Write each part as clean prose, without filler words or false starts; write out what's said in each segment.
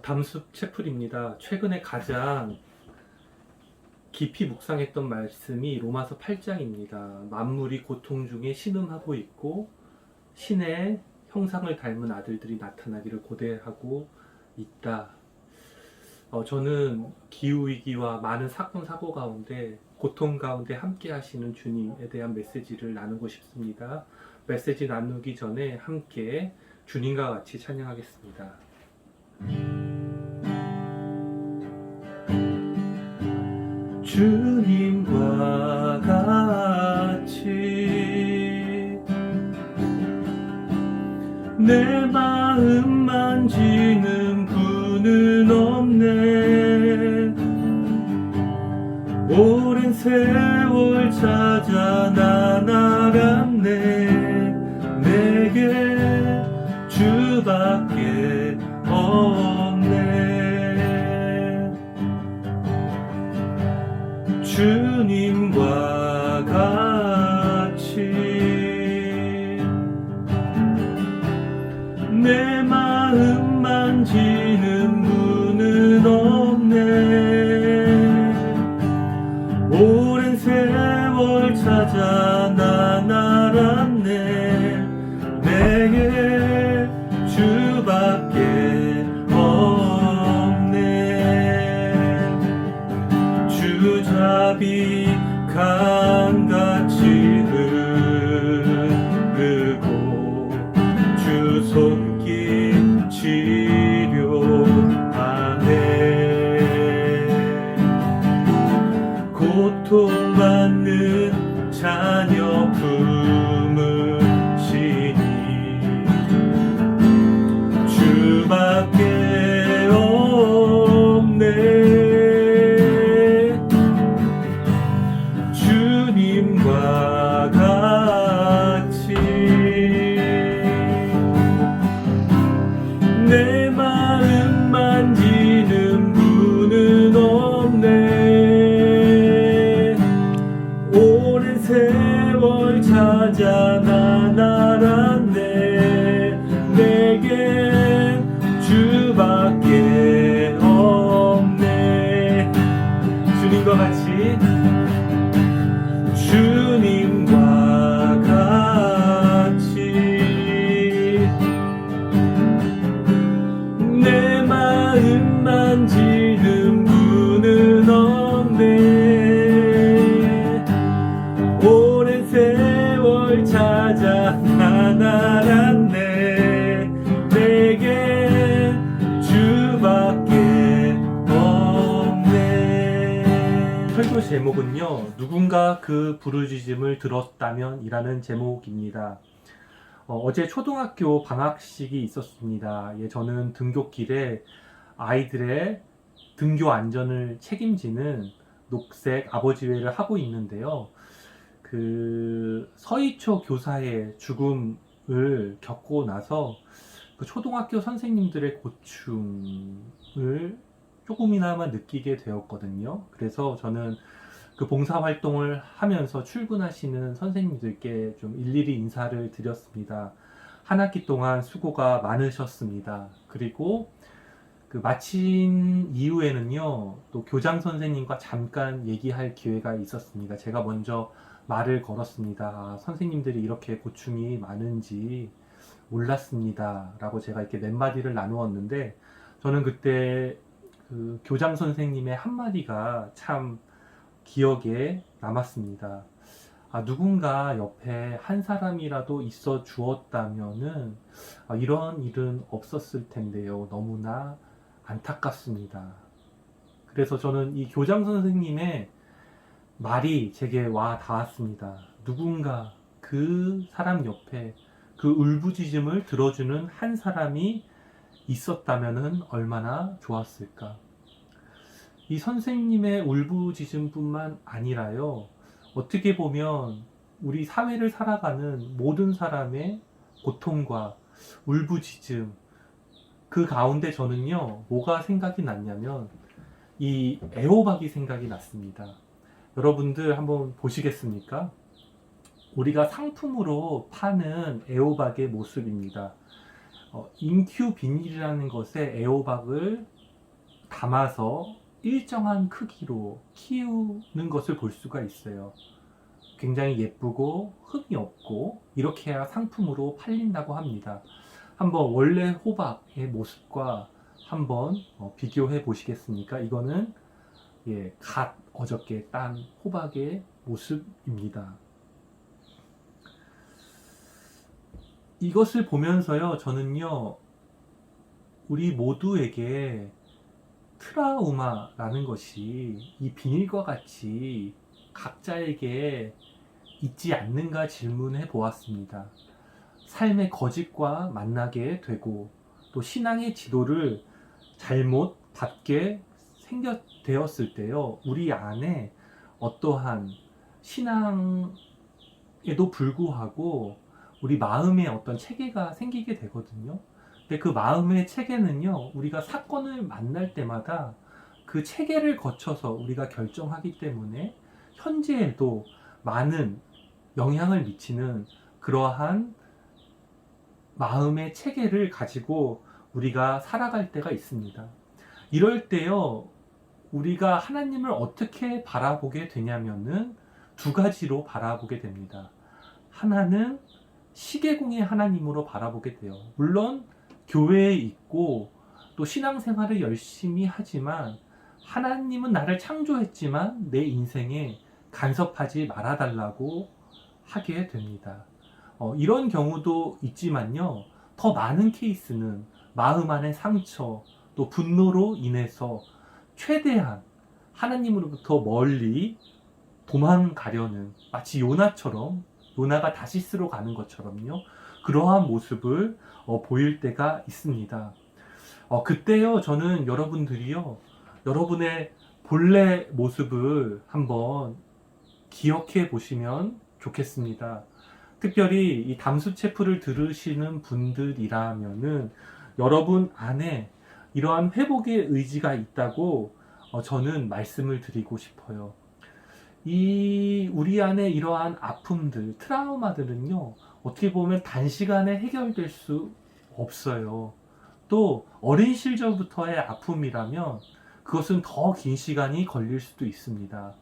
담숲 채플입니다. 최근에 가장 깊이 묵상했던 말씀이 로마서 8장입니다. 만물이 고통 중에 신음하고 있고 신의 형상을 닮은 아들들이 나타나기를 고대하고 있다. 저는 기후위기와 많은 사건 사고 가운데 고통 가운데 함께 하시는 주님에 대한 메시지를 나누고 싶습니다. 메시지 나누기 전에 함께 주님과 같이 찬양하겠습니다. 주님과 같이 내 마음 만지는 분은 없네. 오랜 세월 찾아 난 알았네. 내게 주밖에 없네. 주님과 같이 내 마음 만지는 분은 없네. 오랜 세월 찾아 난 알았네. 내게 주밖에 없네. 주 자비 강같이 흐르고 주 손길 치료하네. 고통받는 자녀 품으시니 주밖에 없네. 주님과 같이 내 마음 만지는 분은 없네. 오랜 세월 찾아 난 알았네. 내게 주밖에 없네. 주님과 같이 주님과 같이 내 마음 만지는 분은 없네. 오랜 세월 찾아 난 알았네. 내게 주밖에 없네. 설교 제목은요, 누군가 그 부르짖음을 들었다면 이라는 제목입니다. 어제 초등학교 방학식이 있었습니다. 저는 등굣길에 아이들의 등교 안전을 책임지는 녹색 아버지회를 하고 있는데요. 그 서희초 교사의 죽음을 겪고 나서 그 초등학교 선생님들의 고충을 조금이나마 느끼게 되었거든요. 그래서 저는 그 봉사활동을 하면서 출근하시는 선생님들께 좀 일일이 인사를 드렸습니다. 한 학기 동안 수고가 많으셨습니다. 그리고 그 마친 이후에는요, 또 교장 선생님과 잠깐 얘기할 기회가 있었습니다. 제가 먼저 말을 걸었습니다. 아, 선생님들이 이렇게 고충이 많은지 몰랐습니다. 라고 제가 이렇게 몇 마디를 나누었는데, 저는 그때 그 교장 선생님의 한마디가 참 기억에 남았습니다. 아, 누군가 옆에 한 사람이라도 있어 주었다면은 이런 일은 없었을 텐데요. 너무나 안타깝습니다. 그래서 저는 이 교장 선생님의 말이 제게 와 닿았습니다. 누군가 그 사람 옆에 그 울부짖음을 들어주는 한 사람이 있었다면은 얼마나 좋았을까. 이 선생님의 울부짖음뿐만 아니라요, 어떻게 보면 우리 사회를 살아가는 모든 사람의 고통과 울부짖음, 그 가운데 저는요, 뭐가 생각이 났냐면 이 애호박이 생각이 났습니다. 여러분들 한번 보시겠습니까? 우리가 상품으로 파는 애호박의 모습입니다. 인큐 비닐이라는 것에 애호박을 담아서 일정한 크기로 키우는 것을 볼 수가 있어요. 굉장히 예쁘고 흠이 없고 이렇게 해야 상품으로 팔린다고 합니다. 한번 원래 호박의 모습과 한번 비교해 보시겠습니까? 이거는 갓 어저께 딴 호박의 모습입니다. 이것을 보면서요, 저는요, 우리 모두에게 트라우마라는 것이 이 비닐과 같이 각자에게 있지 않는가 질문해 보았습니다. 삶의 거짓과 만나게 되고 또 신앙의 지도를 잘못 받게 되었을 때요, 우리 안에 어떠한 신앙에도 불구하고 우리 마음에 어떤 체계가 생기게 되거든요. 근데 그 마음의 체계는요, 우리가 사건을 만날 때마다 그 체계를 거쳐서 우리가 결정하기 때문에 현재에도 많은 영향을 미치는 그러한 마음의 체계를 가지고 우리가 살아갈 때가 있습니다. 이럴 때요, 우리가 하나님을 어떻게 바라보게 되냐면은 두 가지로 바라보게 됩니다. 하나는 시계공의 하나님으로 바라보게 돼요. 물론 교회에 있고 또 신앙생활을 열심히 하지만 하나님은 나를 창조했지만 내 인생에 간섭하지 말아달라고 하게 됩니다. 이런 경우도 있지만요, 더 많은 케이스는 마음 안의 상처 또 분노로 인해서 최대한 하나님으로부터 멀리 도망가려는, 마치 요나가 다시스로 가는 것처럼요, 그러한 모습을 보일 때가 있습니다. 그때요, 저는 여러분들이요, 여러분의 본래 모습을 한번 기억해 보시면 좋겠습니다. 특별히 이 담수체프를 들으시는 분들이라면은 여러분 안에 이러한 회복의 의지가 있다고 저는 말씀을 드리고 싶어요. 우리 안에 이러한 아픔들, 트라우마들은요, 어떻게 보면 단시간에 해결될 수 없어요. 또 어린 시절부터의 아픔이라면 그것은 더 긴 시간이 걸릴 수도 있습니다.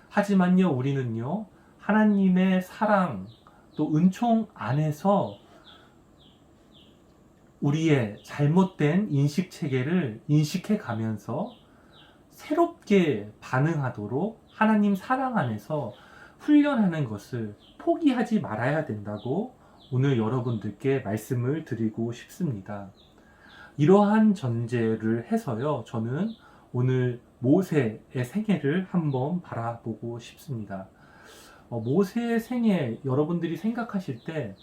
하지만요, 우리는요, 하나님의 사랑 또 은총 안에서 우리의 잘못된 인식 체계를 인식해 가면서 새롭게 반응하도록 하나님 사랑 안에서 훈련하는 것을 포기하지 말아야 된다고 오늘 여러분들께 말씀을 드리고 싶습니다. 이러한 전제를 해서요, 저는 오늘 모세의 생애를 한번 바라보고 싶습니다. 모세의 생애, 여러분들이 생각하실 때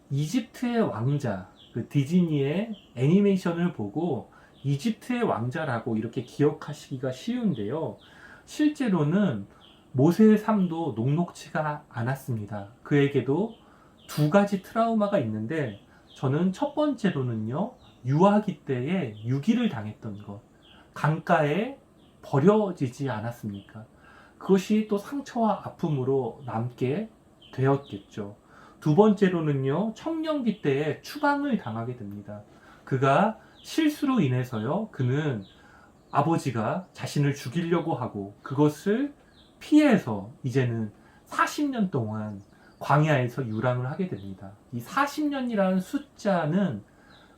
이집트의 왕자, 그 디즈니의 애니메이션을 보고 이집트의 왕자라고 이렇게 기억하시기가 쉬운데요, 실제로는 모세의 삶도 녹록치가 않았습니다. 그에게도 두 가지 트라우마가 있는데, 저는 첫 번째로는요, 유아기 때에 유기를 당했던 것, 강가에 버려지지 않았습니까? 그것이 또 상처와 아픔으로 남게 되었겠죠. 두 번째로는요, 청년기 때에 추방을 당하게 됩니다. 그가 실수로 인해서요, 그는 아버지가 자신을 죽이려고 하고 그것을 피해서 이제는 40년 동안 광야에서 유랑을 하게 됩니다. 이 40년이라는 숫자는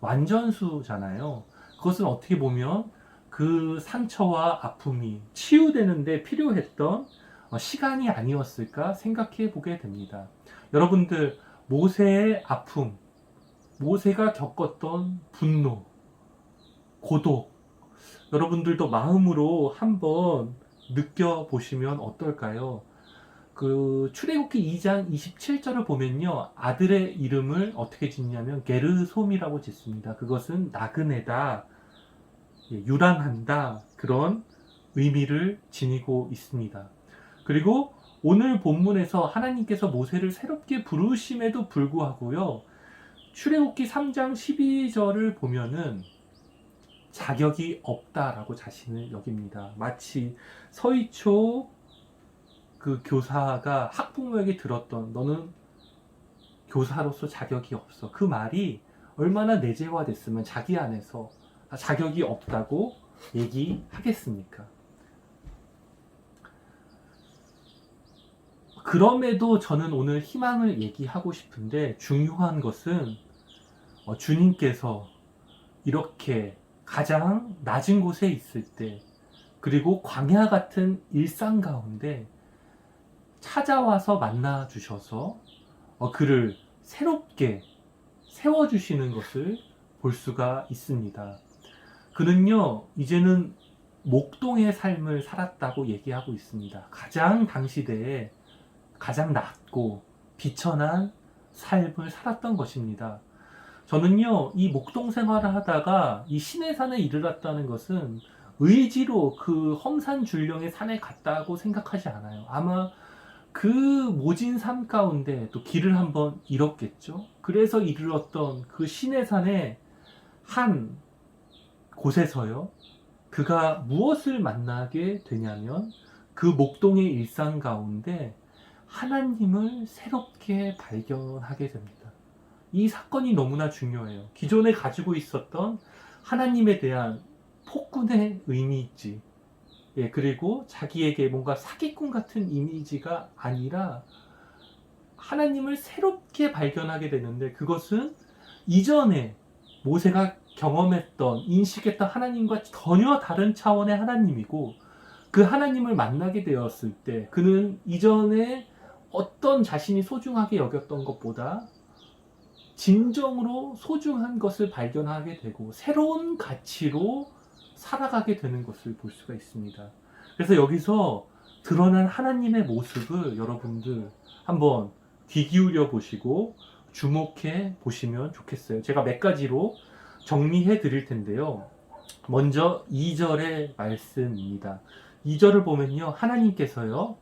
완전수잖아요. 그것은 어떻게 보면 그 상처와 아픔이 치유되는데 필요했던 시간이 아니었을까 생각해 보게 됩니다. 여러분들, 모세의 아픔, 모세가 겪었던 분노, 고독, 여러분들도 마음으로 한번 느껴보시면 어떨까요? 그 출애굽기 2장 27절을 보면요, 아들의 이름을 어떻게 짓냐면 게르솜이라고 짓습니다. 그것은 나그네다, 유랑한다, 그런 의미를 지니고 있습니다. 그리고 오늘 본문에서 하나님께서 모세를 새롭게 부르심에도 불구하고요, 출애굽기 3장 12절을 보면은 자격이 없다라고 자신을 여깁니다. 마치 서희초 그 교사가 학부모에게 들었던, 너는 교사로서 자격이 없어, 그 말이 얼마나 내재화됐으면 자기 안에서 자격이 없다고 얘기하겠습니까? 그럼에도 저는 오늘 희망을 얘기하고 싶은데, 중요한 것은 주님께서 이렇게 가장 낮은 곳에 있을 때, 그리고 광야 같은 일상 가운데 찾아와서 만나 주셔서 그를 새롭게 세워주시는 것을 볼 수가 있습니다. 그는요, 이제는 목동의 삶을 살았다고 얘기하고 있습니다. 가장 당시대에 가장 낮고 비천한 삶을 살았던 것입니다. 저는요, 이 목동 생활을 하다가 이 시내산에 이르렀다는 것은 의지로 그 험산줄령의 산에 갔다고 생각하지 않아요. 아마 그 모진 삶 가운데 또 길을 한번 잃었겠죠. 그래서 이르렀던 그 시내산의 한 곳에서요, 그가 무엇을 만나게 되냐면 그 목동의 일상 가운데 하나님을 새롭게 발견하게 됩니다. 이 사건이 너무나 중요해요. 기존에 가지고 있었던 하나님에 대한 폭군의 이미지, 그리고 자기에게 뭔가 사기꾼 같은 이미지가 아니라 하나님을 새롭게 발견하게 되는데, 그것은 이전에 모세가 경험했던, 인식했던 하나님과 전혀 다른 차원의 하나님이고, 그 하나님을 만나게 되었을 때 그는 이전에 어떤 자신이 소중하게 여겼던 것보다 진정으로 소중한 것을 발견하게 되고 새로운 가치로 살아가게 되는 것을 볼 수가 있습니다. 그래서 여기서 드러난 하나님의 모습을 여러분들 한번 귀 기울여 보시고 주목해 보시면 좋겠어요. 제가 몇 가지로 정리해 드릴 텐데요. 먼저 2절의 말씀입니다. 2절을 보면요, 하나님께서요,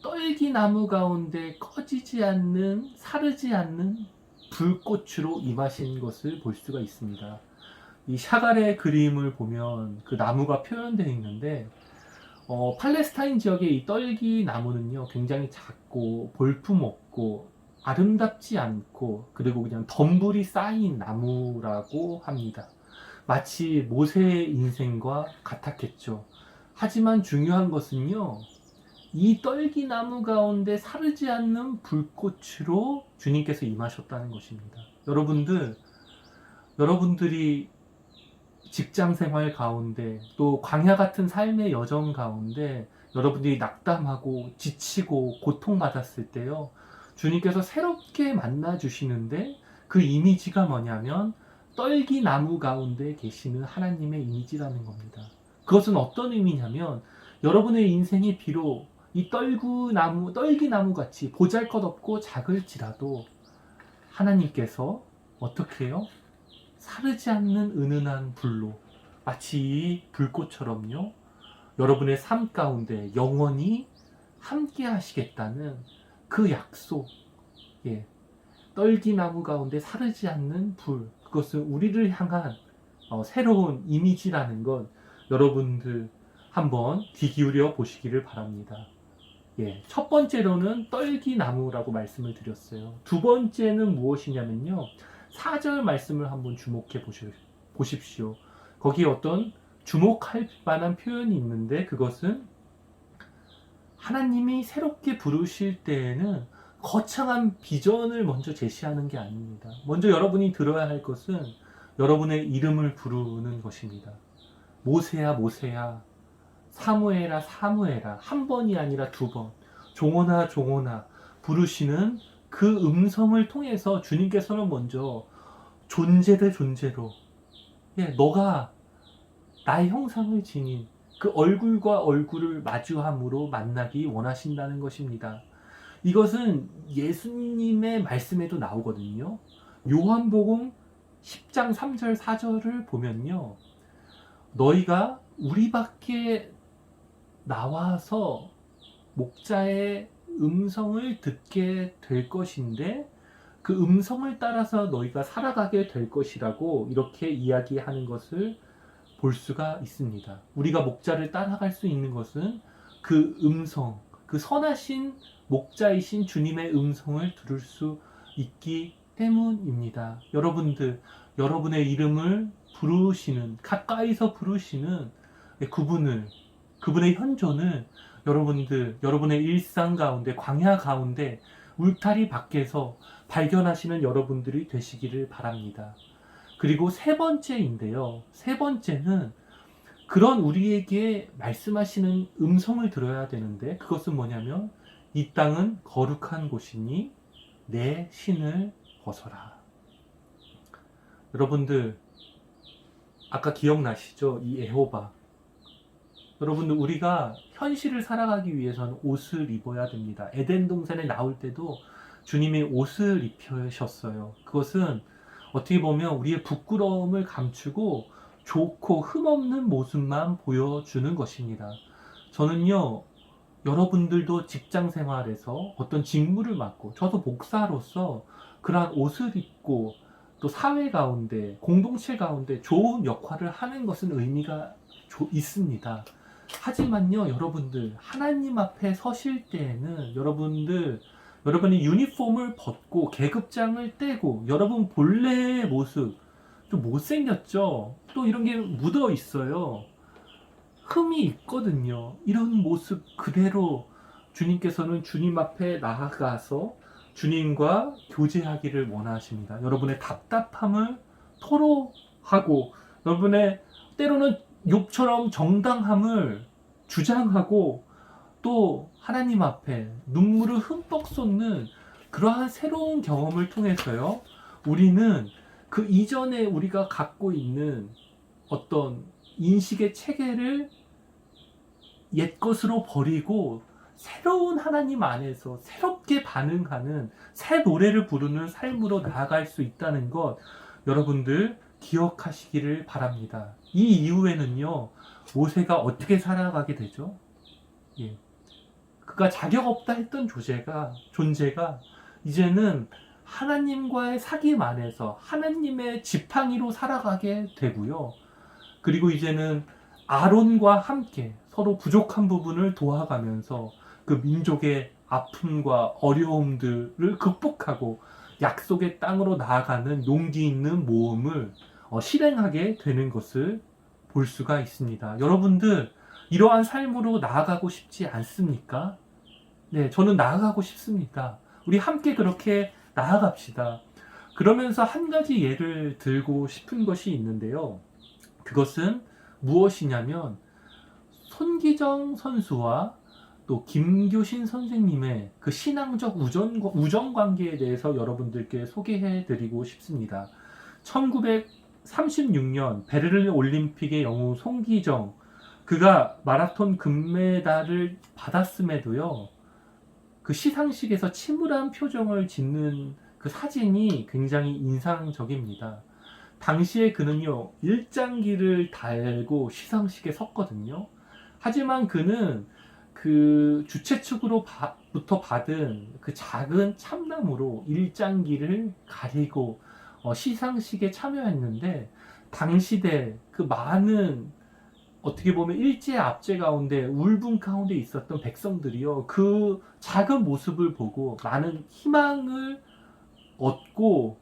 떨기나무 가운데 꺼지지 않는, 사르지 않는 불꽃으로 임하신 것을 볼 수가 있습니다. 이 샤갈의 그림을 보면 그 나무가 표현되어 있는데, 팔레스타인 지역의 이 떨기나무는요, 굉장히 작고 볼품없고 아름답지 않고, 그리고 그냥 덤불이 쌓인 나무라고 합니다. 마치 모세의 인생과 같았겠죠. 하지만 중요한 것은요, 이 떨기나무 가운데 사르지 않는 불꽃으로 주님께서 임하셨다는 것입니다. 여러분들이 직장 생활 가운데 또 광야 같은 삶의 여정 가운데 여러분들이 낙담하고 지치고 고통받았을 때요, 주님께서 새롭게 만나 주시는데 그 이미지가 뭐냐면 떨기나무 가운데 계시는 하나님의 이미지라는 겁니다. 그것은 어떤 의미냐면, 여러분의 인생이 비록 이 떨기나무 같이 보잘것없고 작을지라도 하나님께서 어떻게 해요? 사르지 않는 은은한 불로, 마치 이 불꽃처럼요, 여러분의 삶 가운데 영원히 함께 하시겠다는 그 약속, 떨기나무 가운데 사르지 않는 불, 그것은 우리를 향한 새로운 이미지라는 것, 여러분들 한번 귀 기울여 보시기를 바랍니다. 첫 번째로는 떨기나무라고 말씀을 드렸어요. 두 번째는 무엇이냐면요, 4절 말씀을 한번 주목해 보십시오. 거기에 어떤 주목할 만한 표현이 있는데, 그것은 하나님이 새롭게 부르실 때에는 거창한 비전을 먼저 제시하는 게 아닙니다. 먼저 여러분이 들어야 할 것은 여러분의 이름을 부르는 것입니다. 모세야 모세야, 사무엘아 사무엘아, 한 번이 아니라 두 번, 종호나 종호나 부르시는 그 음성을 통해서 주님께서는 먼저 존재 대 존재로, 너가 나의 형상을 지닌 그 얼굴과 얼굴을 마주함으로 만나기 원하신다는 것입니다. 이것은 예수님의 말씀에도 나오거든요. 요한복음 10장 3절 4절을 보면요, 너희가 우리 밖에 나와서 목자의 음성을 듣게 될 것인데 그 음성을 따라서 너희가 살아가게 될 것이라고 이렇게 이야기하는 것을 볼 수가 있습니다. 우리가 목자를 따라갈 수 있는 것은 그 음성, 그 선하신 목자이신 주님의 음성을 들을 수 있기 때문입니다. 여러분들, 여러분의 이름을 부르시는, 가까이서 부르시는 그분의 현존을 여러분들, 여러분의 일상 가운데, 광야 가운데, 울타리 밖에서 발견하시는 여러분들이 되시기를 바랍니다. 그리고 세 번째인데요. 세 번째는 그런 우리에게 말씀하시는 음성을 들어야 되는데, 그것은 뭐냐면, 이 땅은 거룩한 곳이니 내 신을 벗어라. 여러분들, 아까 기억나시죠? 이 에호바. 여러분들, 우리가 현실을 살아가기 위해서는 옷을 입어야 됩니다. 에덴 동산에 나올 때도 주님이 옷을 입히셨어요. 그것은 어떻게 보면 우리의 부끄러움을 감추고 좋고 흠없는 모습만 보여주는 것입니다. 저는요, 여러분들도 직장 생활에서 어떤 직무를 맡고, 저도 목사로서 그러한 옷을 입고 또 사회 가운데, 공동체 가운데 좋은 역할을 하는 것은 의미가 있습니다. 하지만요, 여러분들, 하나님 앞에 서실 때에는 여러분이 유니폼을 벗고 계급장을 떼고 여러분 본래의 모습, 좀 못생겼죠? 또 이런 게 묻어 있어요. 흠이 있거든요. 이런 모습 그대로 주님께서는 주님 앞에 나아가서 주님과 교제하기를 원하십니다. 여러분의 답답함을 토로하고, 여러분의 때로는 욕처럼 정당함을 주장하고, 또 하나님 앞에 눈물을 흠뻑 쏟는 그러한 새로운 경험을 통해서요, 우리는 그 이전에 우리가 갖고 있는 어떤 인식의 체계를 옛것으로 버리고 새로운 하나님 안에서 새롭게 반응하는, 새 노래를 부르는 삶으로 나아갈 수 있다는 것, 여러분들 기억하시기를 바랍니다. 이 이후에는요, 모세가 어떻게 살아가게 되죠? 예. 그가 자격 없다 했던 존재가 이제는 하나님과의 사귐 안에서 하나님의 지팡이로 살아가게 되고요. 그리고 이제는 아론과 함께 서로 부족한 부분을 도와가면서 그 민족의 아픔과 어려움들을 극복하고 약속의 땅으로 나아가는 용기 있는 모험을 실행하게 되는 것을 볼 수가 있습니다. 여러분들, 이러한 삶으로 나아가고 싶지 않습니까? 네, 저는 나아가고 싶습니다. 우리 함께 그렇게 나아갑시다. 그러면서 한 가지 예를 들고 싶은 것이 있는데요. 그것은 무엇이냐면, 손기정 선수와 또 김교신 선생님의 그 신앙적 우정 관계에 대해서 여러분들께 소개해 드리고 싶습니다. 1936년 베를린 올림픽의 영웅 손기정, 그가 마라톤 금메달을 받았음에도요, 그 시상식에서 침울한 표정을 짓는 그 사진이 굉장히 인상적입니다. 당시에 그는요, 일장기를 달고 시상식에 섰거든요. 하지만 그는 그 주최 측으로부터 받은 그 작은 참나무로 일장기를 가리고 시상식에 참여했는데, 당시대 그 많은, 어떻게 보면 일제 압제 가운데 울분 가운데 있었던 백성들이요, 그 작은 모습을 보고 많은 희망을 얻고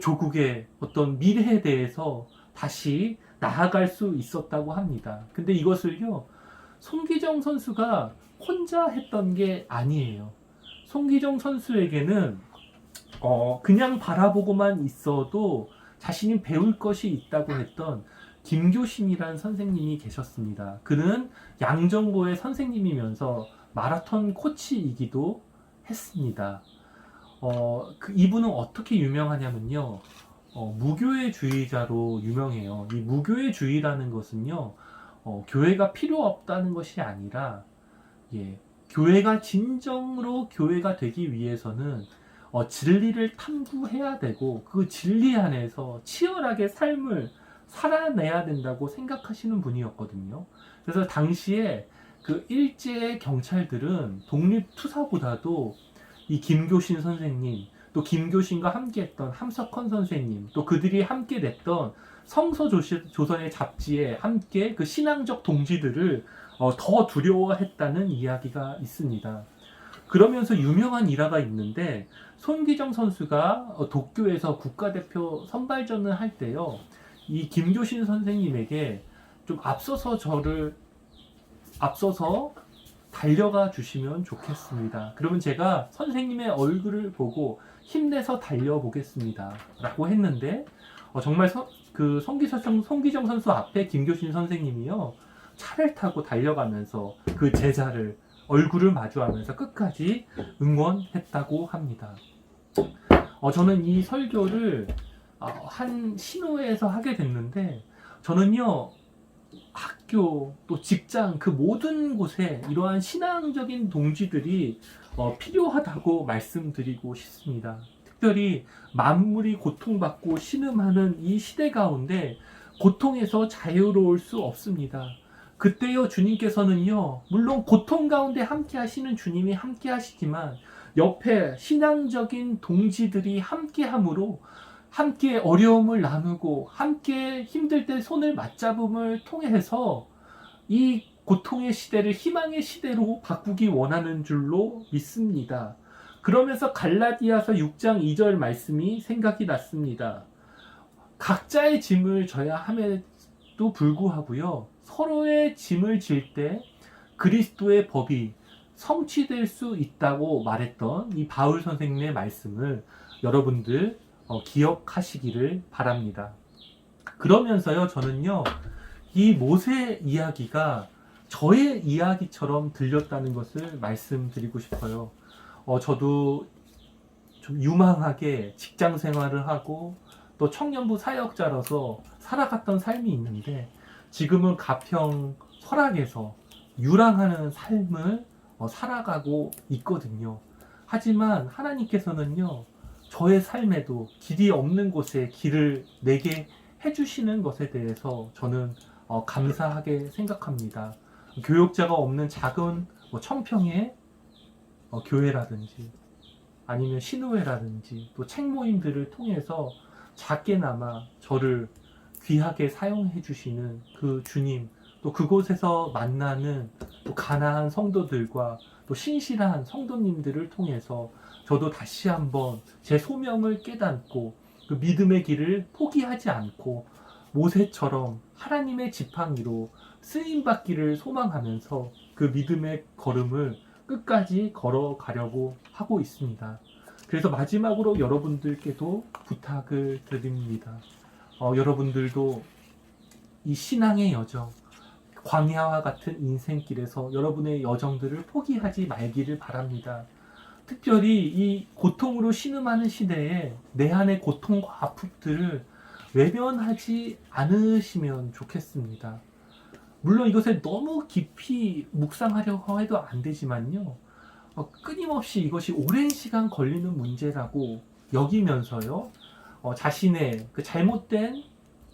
조국의 어떤 미래에 대해서 다시 나아갈 수 있었다고 합니다. 근데 이것을요, 손기정 선수가 혼자 했던 게 아니에요. 손기정 선수에게는 그냥 바라보고만 있어도 자신이 배울 것이 있다고 했던 김교신이라는 선생님이 계셨습니다. 그는 양정고의 선생님이면서 마라톤 코치이기도 했습니다. 이분은 어떻게 유명하냐면요, 무교회주의자로 유명해요. 이 무교회주의라는 것은요, 교회가 필요 없다는 것이 아니라, 교회가 진정으로 교회가 되기 위해서는 진리를 탐구해야 되고, 그 진리 안에서 치열하게 삶을 살아내야 된다고 생각하시는 분이었거든요. 그래서 당시에 그 일제의 경찰들은 독립투사보다도 이 김교신 선생님, 또 김교신과 함께했던 함석헌 선생님, 또 그들이 함께 냈던 성서조선의 잡지에 함께 그 신앙적 동지들을 더 두려워했다는 이야기가 있습니다. 그러면서 유명한 일화가 있는데, 손기정 선수가 도쿄에서 국가대표 선발전을 할 때요, 이 김교신 선생님에게 좀 앞서서 달려가 주시면 좋겠습니다. 그러면 제가 선생님의 얼굴을 보고 힘내서 달려보겠습니다 라고 했는데, 정말 그 송기정 선수 앞에 김교신 선생님이요, 차를 타고 달려가면서 그 제자를 얼굴을 마주하면서 끝까지 응원했다고 합니다. 저는 이 설교를 한 신호회에서 하게 됐는데, 저는요, 학교 또 직장 그 모든 곳에 이러한 신앙적인 동지들이 필요하다고 말씀드리고 싶습니다. 특별히 만물이 고통받고 신음하는 이 시대 가운데 고통에서 자유로울 수 없습니다. 그때요, 주님께서는요, 물론 고통 가운데 함께 하시는 주님이 함께 하시지만 옆에 신앙적인 동지들이 함께 함으로 함께 어려움을 나누고 함께 힘들 때 손을 맞잡음을 통해서 이 고통의 시대를 희망의 시대로 바꾸기 원하는 줄로 믿습니다. 그러면서 갈라디아서 6장 2절 말씀이 생각이 났습니다. 각자의 짐을 져야 함에도 불구하고요, 서로의 짐을 질 때 그리스도의 법이 성취될 수 있다고 말했던 이 바울 선생님의 말씀을 여러분들 기억하시기를 바랍니다. 그러면서요, 저는요, 이 모세 이야기가 저의 이야기처럼 들렸다는 것을 말씀드리고 싶어요. 저도 좀 유망하게 직장 생활을 하고 또 청년부 사역자로서 살아갔던 삶이 있는데, 지금은 가평 설악에서 유랑하는 삶을 살아가고 있거든요. 하지만 하나님께서는요, 저의 삶에도 길이 없는 곳에 길을 내게 해주시는 것에 대해서 저는 감사하게 생각합니다. 교역자가 없는 작은 청평의 교회라든지 아니면 신우회라든지 또 책 모임들을 통해서 작게나마 저를 귀하게 사용해 주시는 그 주님, 또 그곳에서 만나는 또 가나안 성도들과 또 신실한 성도님들을 통해서 저도 다시 한번 제 소명을 깨닫고 그 믿음의 길을 포기하지 않고 모세처럼 하나님의 지팡이로 쓰임받기를 소망하면서 그 믿음의 걸음을 끝까지 걸어가려고 하고 있습니다. 그래서 마지막으로 여러분들께도 부탁을 드립니다. 여러분들도 이 신앙의 여정, 광야와 같은 인생길에서 여러분의 여정들을 포기하지 말기를 바랍니다. 특별히 이 고통으로 신음하는 시대에 내 안의 고통과 아픔들을 외면하지 않으시면 좋겠습니다. 물론 이것에 너무 깊이 묵상하려고 해도 안 되지만요, 끊임없이 이것이 오랜 시간 걸리는 문제라고 여기면서요, 자신의 그 잘못된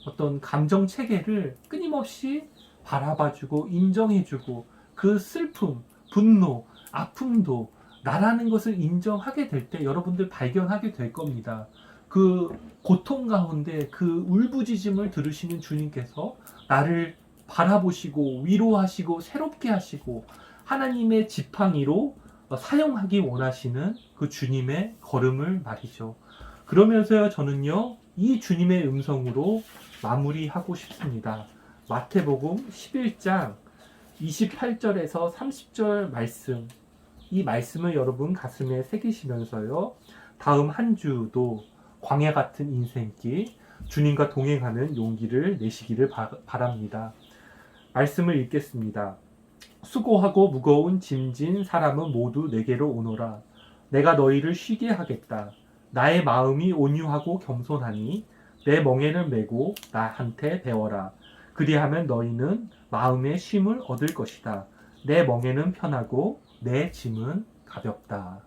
어떤 감정 체계를 끊임없이 바라봐주고 인정해주고 그 슬픔, 분노, 아픔도 나라는 것을 인정하게 될 때 여러분들 발견하게 될 겁니다. 그 고통 가운데 그 울부짖음을 들으시는 주님께서 나를 바라보시고 위로하시고 새롭게 하시고 하나님의 지팡이로 사용하기 원하시는 그 주님의 걸음을 말이죠. 그러면서요, 저는요, 이 주님의 음성으로 마무리하고 싶습니다. 마태복음 11장 28절에서 30절 말씀, 이 말씀을 여러분 가슴에 새기시면서요, 다음 한 주도 광야 같은 인생길, 주님과 동행하는 용기를 내시기를 바랍니다. 말씀을 읽겠습니다. 수고하고 무거운 짐진 사람은 모두 내게로 오너라. 내가 너희를 쉬게 하겠다. 나의 마음이 온유하고 겸손하니 내 멍에를 메고 나한테 배워라. 그리하면 너희는 마음의 쉼을 얻을 것이다. 내 멍에는 편하고 내 짐은 가볍다.